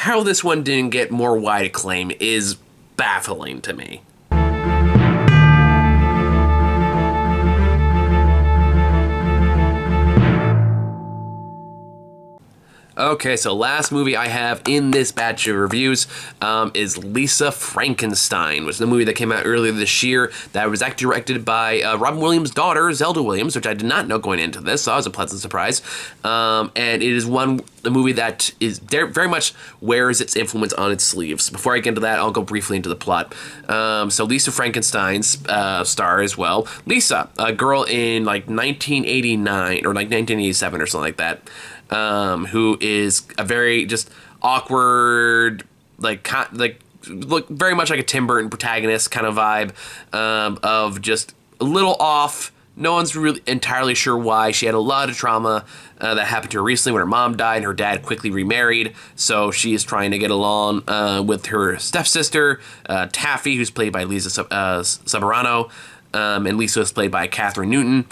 how this one didn't get more wide acclaim is baffling to me. Okay, so last movie I have in this batch of reviews is Lisa Frankenstein, which is a movie that came out earlier this year that was actually directed by Robin Williams' daughter, Zelda Williams, which I did not know going into this, so that was a pleasant surprise. And it is a movie that is very much wears its influence on its sleeves. Before I get into that, I'll go briefly into the plot. So Lisa Frankenstein's star as well. Lisa, a girl in like 1989 or like 1987 or something like that. Who is a very just awkward, look very much like a Tim Burton protagonist kind of vibe, of just a little off. No one's really entirely sure why. She had a lot of trauma that happened to her recently when her mom died and her dad quickly remarried. So she is trying to get along with her stepsister, Taffy, who's played by Lisa Sabarano, and Lisa is played by Catherine Newton.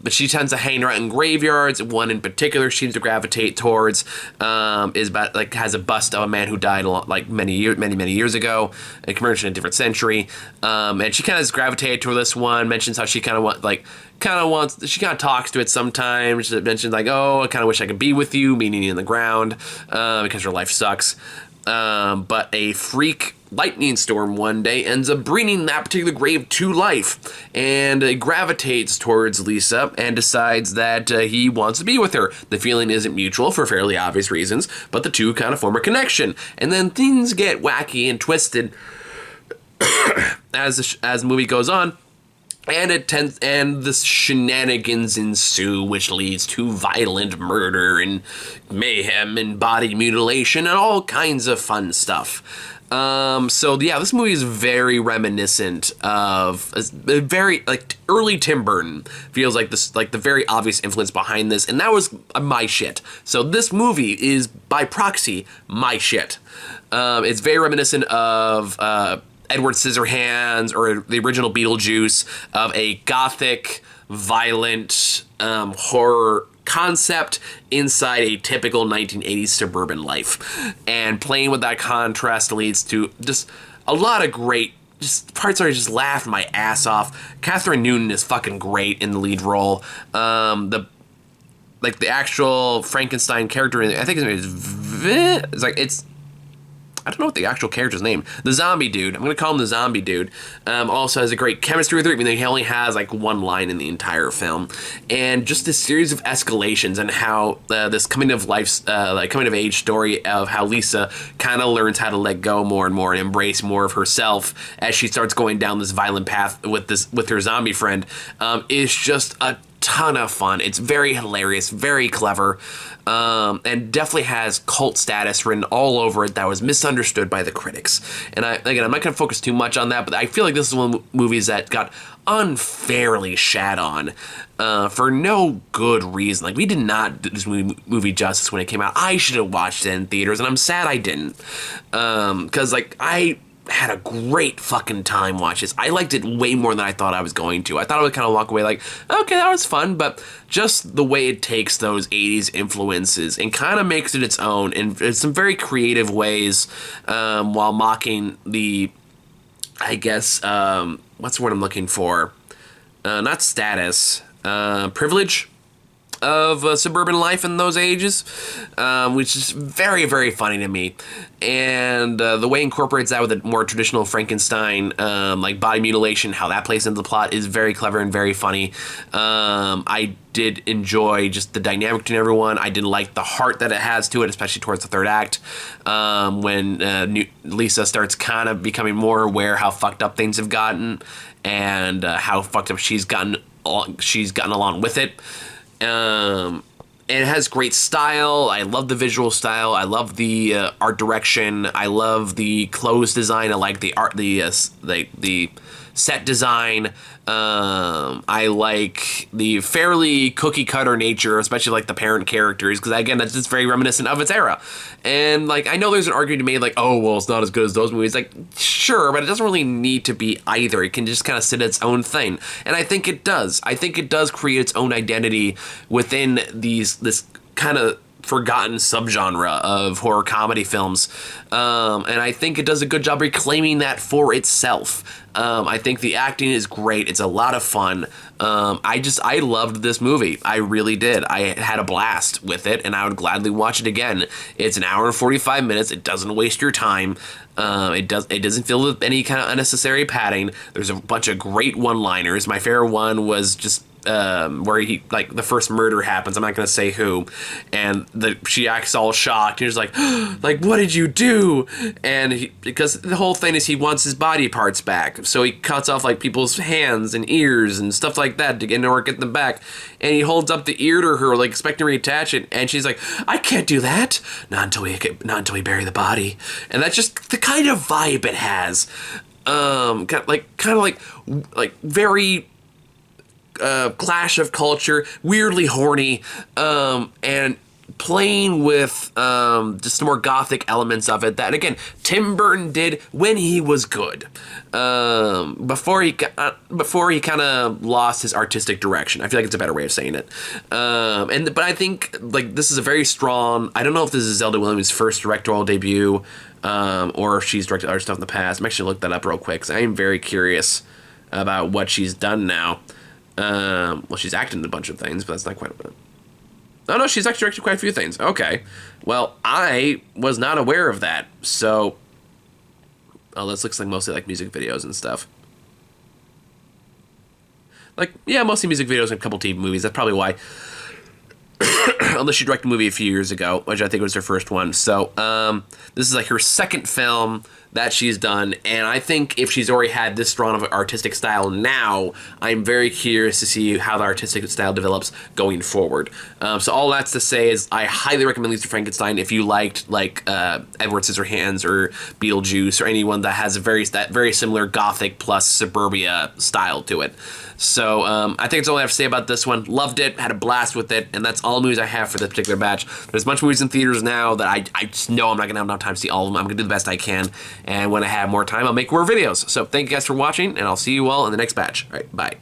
But she tends to hang around in graveyards. One in particular she seems to gravitate towards is about has a bust of a man who died many years ago, a commemoration in a different century. And she kind of has gravitated toward this one. Mentions how she kind of talks to it sometimes. She mentions oh, I kind of wish I could be with you, meaning in the ground, because her life sucks. But a freak lightning storm one day ends up bringing that particular grave to life, and gravitates towards Lisa and decides that he wants to be with her. The feeling isn't mutual for fairly obvious reasons, but the two kind of form a connection. And then things get wacky and twisted as the movie goes on. And the shenanigans ensue, which leads to violent murder and mayhem and body mutilation and all kinds of fun stuff. So yeah, this movie is very reminiscent of a very early Tim Burton. Feels like this, the very obvious influence behind this, and that was my shit. So this movie is by proxy my shit. It's very reminiscent of Edward Scissorhands or the original Beetlejuice, of a gothic, violent horror concept inside a typical 1980s suburban life. And playing with that contrast leads to just a lot of great parts where I just laughed my ass off. Catherine Newton is fucking great in the lead role. The actual Frankenstein character, I think his name is I don't know what the actual character's name. The zombie dude. I'm going to call him the zombie dude. Also has a great chemistry with her, even though he only has one line in the entire film. And just this series of escalations and how this coming of age story of how Lisa kind of learns how to let go more and more and embrace more of herself as she starts going down this violent path with her zombie friend, is just a ton of fun. It's very hilarious, very clever, and definitely has cult status written all over it that was misunderstood by the critics. And I'm not going to focus too much on that, but I feel like this is one of the movies that got unfairly shat on for no good reason. We did not do this movie justice when it came out. I should have watched it in theaters, and I'm sad I didn't, because I had a great fucking time watching this. I liked it way more than I thought I was going to. I thought I would kind of walk away okay, that was fun, but just the way it takes those 80s influences and kind of makes it its own in some very creative ways, while mocking the, I guess, what's the word I'm looking for? Not status, privilege of suburban life in those ages, which is very, very funny to me. And the way it incorporates that with a more traditional Frankenstein, body mutilation, how that plays into the plot is very clever and very funny. I did enjoy just the dynamic between everyone. I did like the heart that it has to it, especially towards the third act, when Lisa starts kind of becoming more aware how fucked up things have gotten and how fucked up she's gotten along with it. It has great style. I love the visual style. I love the art direction. I love the clothes design. I like the art, the set design. I like the fairly cookie cutter nature, especially the parent characters, because again, that's just very reminiscent of its era. And I know there's an argument to be made oh, well, it's not as good as those movies. Sure, but it doesn't really need to be either. It can just kind of sit its own thing, and I think it does. I think it does create its own identity within this kind of forgotten subgenre of horror comedy films, and I think it does a good job reclaiming that for itself. I think the acting is great. It's a lot of fun. I loved this movie. I really did. I had a blast with it, and I would gladly watch it again. It's an hour and 45 minutes. It doesn't waste your time. It doesn't feel with any kind of unnecessary padding. There's a bunch of great one-liners. My favorite one was just where he, like, the first murder happens. I'm not gonna say who, and she acts all shocked. And he's like, like, what did you do? And because the whole thing is he wants his body parts back, so he cuts off like people's hands and ears and stuff like that to get them back. And he holds up the ear to her, like expecting to reattach it, and she's like, I can't do that, not until we bury the body. And that's just the kind of vibe it has. Kind of like very. Clash of culture, weirdly horny, and playing with just more gothic elements of it that, again, Tim Burton did when he was good, before he kind of lost his artistic direction. I feel like it's a better way of saying it. But I think, like, this is a very strong. I don't know if this is Zelda Williams' first directorial debut, or if she's directed other stuff in the past. I'm actually look that up real quick because I am very curious about what she's done now. Well, she's acted in a bunch of things, but that's not quite a bit. Oh, no, she's actually directed quite a few things. Okay. Well, I was not aware of that, so. Oh, this looks like mostly like music videos and stuff. Like, yeah, mostly music videos and a couple TV movies. That's probably why. Unless she directed a movie a few years ago, which I think was her first one. So, this is like her second film that she's done, and I think if she's already had this strong of an artistic style now, I'm very curious to see how the artistic style develops going forward. So all that's to say is I highly recommend Lisa Frankenstein if you liked, like, Edward Scissorhands or Beetlejuice or anyone that has that very similar gothic plus suburbia style to it. So I think that's all I have to say about this one. Loved it, had a blast with it, and that's all the movies I have for this particular batch. There's a bunch of movies in theaters now that I just know I'm not going to have enough time to see all of them. I'm going to do the best I can, and when I have more time, I'll make more videos. So thank you guys for watching, and I'll see you all in the next batch. All right, bye.